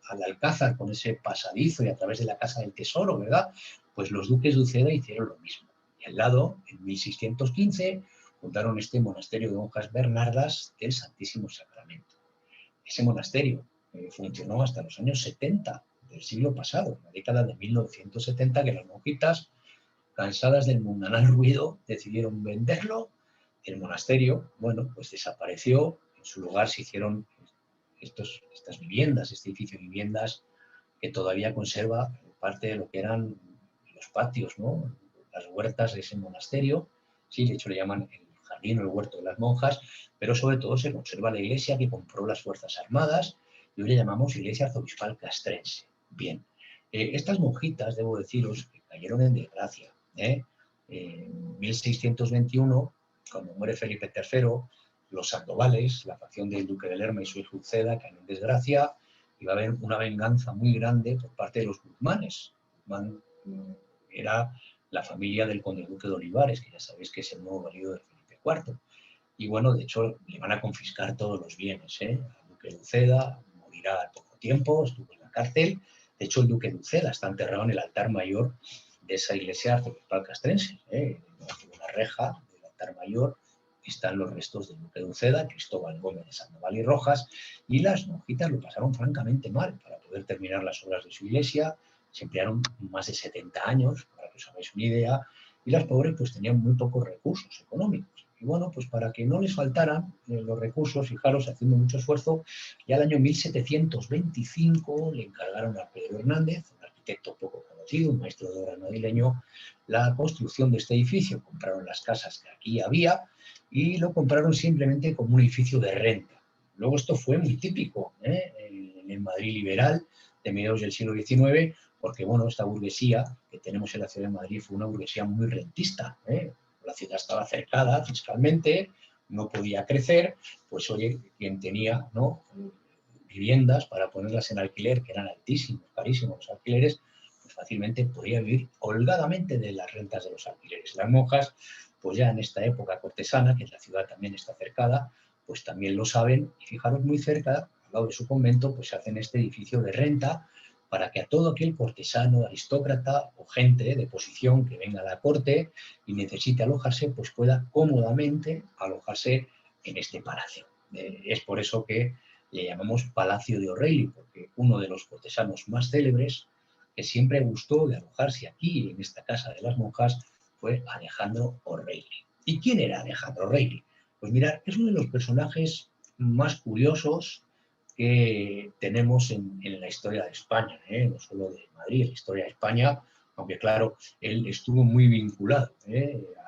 al Alcázar con ese pasadizo y a través de la Casa del Tesoro, ¿verdad? Pues los duques de Uceda hicieron lo mismo. Y al lado, en 1615, fundaron este monasterio de monjas Bernardas del Santísimo Sacramento. Ese monasterio funcionó hasta los años 70 del siglo pasado, la década de 1970, que las monjitas, cansadas del mundanal ruido, decidieron venderlo. El monasterio, bueno, pues desapareció. En su lugar se hicieron estas viviendas, este edificio de viviendas que todavía conserva parte de lo que eran los patios, ¿no?, las huertas de ese monasterio. Sí, de hecho le llaman el jardín o el huerto de las monjas, pero sobre todo se conserva la iglesia que compró las Fuerzas Armadas y hoy le llamamos Iglesia Arzobispal Castrense. Bien, estas monjitas, debo deciros, que cayeron en desgracia. En 1621, cuando muere Felipe III, los Sandovales, la facción del duque de Lerma y su hijo Uceda, caen en desgracia, y va a haber una venganza muy grande por parte de los Guzmanes. Guzmán era la familia del conde duque de Olivares, que ya sabéis que es el nuevo marido de Felipe IV. Y bueno, de hecho, le van a confiscar todos los bienes. El duque de Uceda morirá al poco tiempo, estuvo en la cárcel. De hecho, el duque de Uceda está enterrado en el altar mayor de esa iglesia arzobispal castrense. En una reja del altar mayor están los restos del duque de Uceda, Cristóbal Gómez de Sandoval y Rojas, y las monjitas lo pasaron francamente mal para poder terminar las obras de su iglesia. Se emplearon más de 70 años, para que os hagáis una idea, y las pobres pues tenían muy pocos recursos económicos. Y bueno, pues para que no les faltaran los recursos, fijaros, haciendo mucho esfuerzo, ya al año 1725 le encargaron a Pedro Hernández, un arquitecto poco conocido, un maestro de obras madrileño, la construcción de este edificio. Compraron las casas que aquí había y lo compraron simplemente como un edificio de renta. Luego esto fue muy típico en el Madrid liberal de mediados del siglo XIX, porque bueno, esta burguesía que tenemos en la ciudad de Madrid fue una burguesía muy rentista. La ciudad estaba cercada fiscalmente, no podía crecer, pues oye, quien tenía, ¿no?, viviendas para ponerlas en alquiler, que eran altísimos, carísimos los alquileres, pues fácilmente podía vivir holgadamente de las rentas de los alquileres. Las monjas, pues ya en esta época cortesana, que la ciudad también está cercada, pues también lo saben, y fijaros, muy cerca, al lado de su convento, pues se hacen este edificio de renta para que a todo aquel cortesano, aristócrata o gente de posición que venga a la corte y necesite alojarse, pues pueda cómodamente alojarse en este palacio. Es por eso que le llamamos Palacio de O'Reilly, porque uno de los cortesanos más célebres que siempre gustó de alojarse aquí, en esta casa de las monjas, fue Alejandro O'Reilly. ¿Y quién era Alejandro O'Reilly? Pues mirad, es uno de los personajes más curiosos que tenemos en la historia de España, no solo de Madrid, la historia de España, aunque claro, él estuvo muy vinculado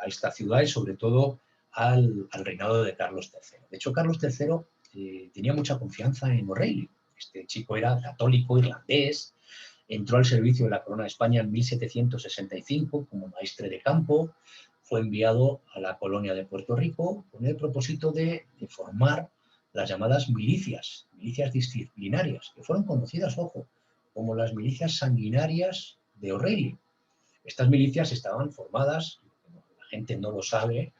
a esta ciudad y sobre todo al reinado de Carlos III. De hecho, Carlos III tenía mucha confianza en O'Reilly. Este chico era católico irlandés, entró al servicio de la Corona de España en 1765 como maestre de campo, fue enviado a la colonia de Puerto Rico con el propósito de formar las llamadas milicias disciplinarias, que fueron conocidas, ojo, como las milicias sanguinarias de O'Reilly. Estas milicias estaban formadas, la gente no lo sabe,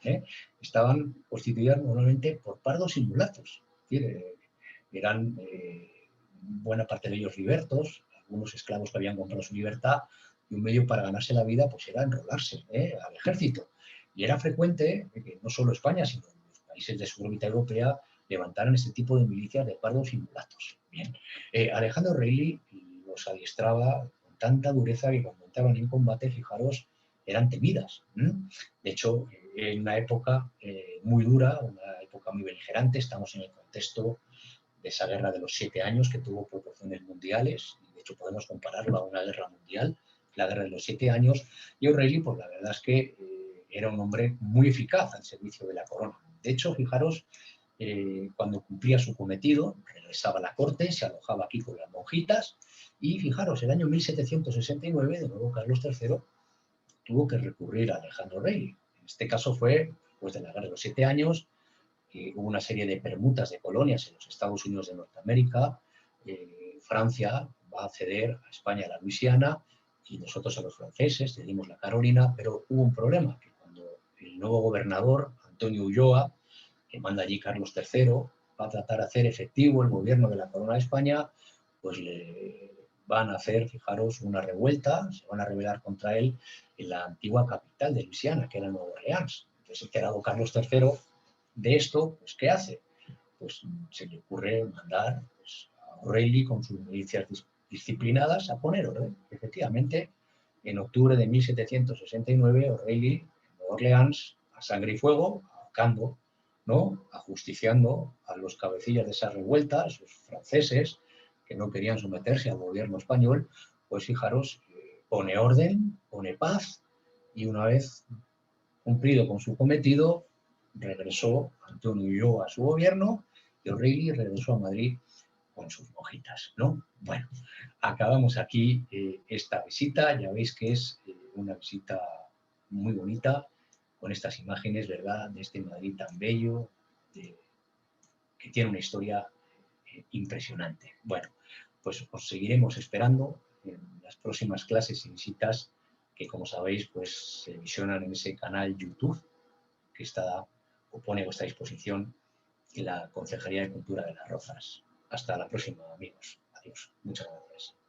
estaban constituidas normalmente por pardos y mulatos. Es decir, eran buena parte de ellos libertos, algunos esclavos que habían comprado su libertad, y un medio para ganarse la vida pues era enrolarse al ejército. Y era frecuente que no solo España, sino los países de su órbita europea levantaran este tipo de milicias de pardos y mulatos. Bien. Alejandro O'Reilly los adiestraba con tanta dureza que cuando entraban en combate, fijaros, eran temidas. De hecho, en una época muy dura, una época muy beligerante, estamos en el contexto de esa guerra de los 7 años que tuvo proporciones mundiales, y de hecho podemos compararlo a una guerra mundial, la guerra de los 7 años, y O'Reilly, pues la verdad es que era un hombre muy eficaz al servicio de la corona. De hecho, fijaros, cuando cumplía su cometido, regresaba a la corte, se alojaba aquí con las monjitas, y fijaros, el año 1769, de nuevo Carlos III tuvo que recurrir a Alejandro O'Reilly. En este caso fue, después de la guerra de los 7 años, hubo una serie de permutas de colonias en los Estados Unidos de Norteamérica. Francia va a ceder a España la Luisiana y nosotros a los franceses cedimos la Carolina, pero hubo un problema, que cuando el nuevo gobernador, Antonio Ulloa, que manda allí Carlos III, va a tratar de hacer efectivo el gobierno de la Corona de España, pues le van a hacer, fijaros, una revuelta, se van a rebelar contra él en la antigua capital de Luisiana, que era Nueva Orleans. Entonces, enterado Carlos III de esto, pues ¿qué hace? Pues se le ocurre mandar pues, a O'Reilly con sus milicias disciplinadas a poner orden. Efectivamente, en octubre de 1769, O'Reilly, en Nueva Orleans, a sangre y fuego, ahorcando, ¿no?, ajusticiando a los cabecillas de esa revuelta, a esos franceses que no querían someterse al gobierno español, pues fijaros, pone orden, pone paz, y una vez cumplido con su cometido, regresó Antonio Ulloa a su gobierno y O'Reilly regresó a Madrid con sus monjitas, ¿no? Bueno, acabamos aquí esta visita. Ya veis que es una visita muy bonita, con estas imágenes, ¿verdad?, de este Madrid tan bello, que tiene una historia impresionante. Bueno, pues os seguiremos esperando en las próximas clases y visitas que, como sabéis, pues se visionan en ese canal YouTube que está o pone a vuestra disposición en la Concejalía de Cultura de Las Rozas. Hasta la próxima, amigos. Adiós. Muchas gracias.